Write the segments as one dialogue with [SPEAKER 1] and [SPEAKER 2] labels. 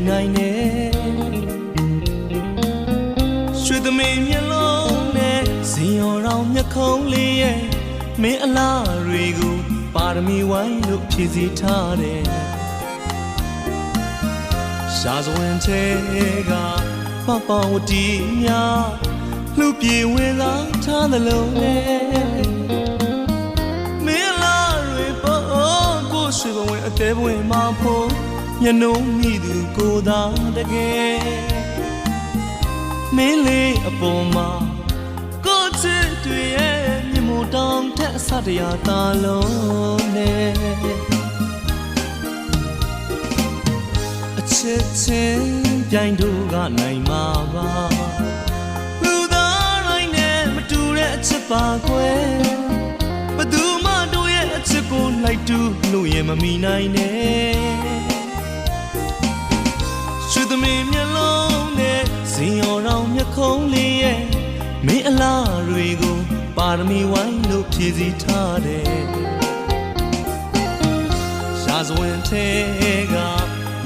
[SPEAKER 1] နိုင်နဲ့ရွှေသမီးမျက်လုံးနဲ့ဇင်ရော်တော်မျက်ခုံးလေးရဲ့မင်းအလားတွေကိုပါရမီဝိုင်းလို့ဖြည့်စည်းထားတယ်ရှားစွန်တဲ့ကပပဝတီများလှပြေဝင်လာထားသလုံးနဲ့မင်းအလားတွေပေါ်ကိုရွှေဘဝင်အသေးပွင့်မှာဖို့ညနှုံးမိသူကိုသာတကယ်မင်းလေးအပေါ်မှာကိုချစ်တွေရဲ့မြတ်မို့တောင်ထက်အစတရားသာလုံးနဲ့အချစ်ချင်းပြိုင်တို့ကနိုင်မှာပါလူသားတိုင်းနဲ့မတူတဲ့အချစ်ပါကွယ်ဘသူမှတို့ရဲ့အချစ်ကိုလိုက်တူလို့ရင်မမီနိုင်နဲ့ရွှေသမီးမျက်လုံးနဲ့ဇင်ရော်တော်မျက်ခုံးလေးရဲ့မင်းအလားတွေကိုပါရမီဝိုင်းလို့ဖြည့်စည်းထားတယ်ရှားစွန်တဲ့က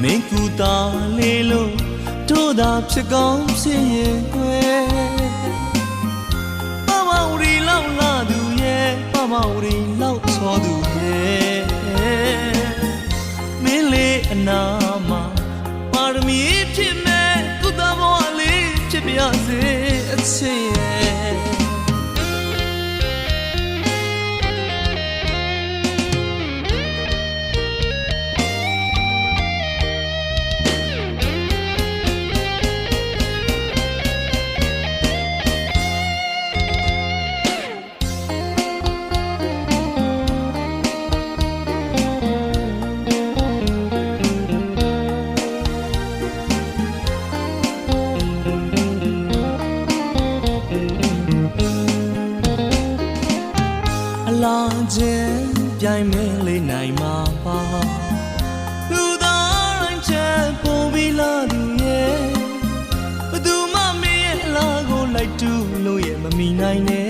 [SPEAKER 1] မင်းကူတာလေးလို့တို့သာဖြစ်ကောင်းဖြစ်ရင်ကွယ်ပမဝရီလောက်လာသူရဲ့ပမဝရီလောက်ချောသူရဲ့မင်းလေးအနာမှာပါရမီဖြစ်မဲ့ကုသဘဝလေးဖြစ်ပြစေအချစ်ရဲ့လာခြင်းပြိုင်မဲလေးနိုင်မှာပါလူသားတိုင်းချက်ပို့ပြီးလာသူရဲ့ဘသူမှမင်းရဲ့အလားကိုလိုက်တူလို့ရဲ့မမီနိုင်နဲ့